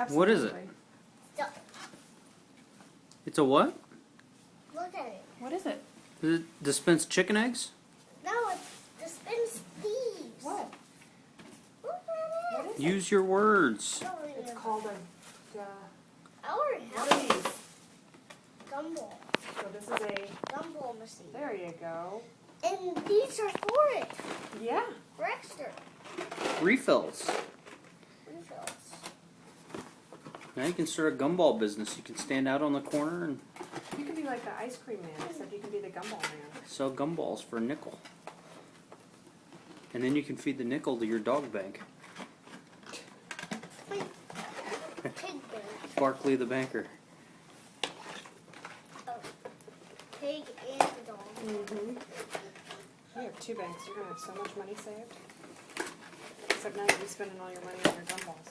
Absolutely. What is it? Stop. It's a what? Look at it. What is it? Does it dispense chicken eggs? No, it dispense thieves. What? Look at What it. is it? Use your words. Don't It's remember. called a I already what have are it. these? Gumball. So this is a, Gumball machine. there you go. And these are for it. Yeah. For extra Refills. refills. Now you can start a gumball business. You can stand out on the corner and You can be like the ice cream man, except you can be the gumball man. sell gumballs for a nickel. And then you can feed the nickel to your dog bank. Wait. Pig bank. Barkley the banker. Oh. Pig and dog. Mm-hmm. You have 2 banks. You're going to have so much money saved. Except now you'll be spending all your money on your gumballs.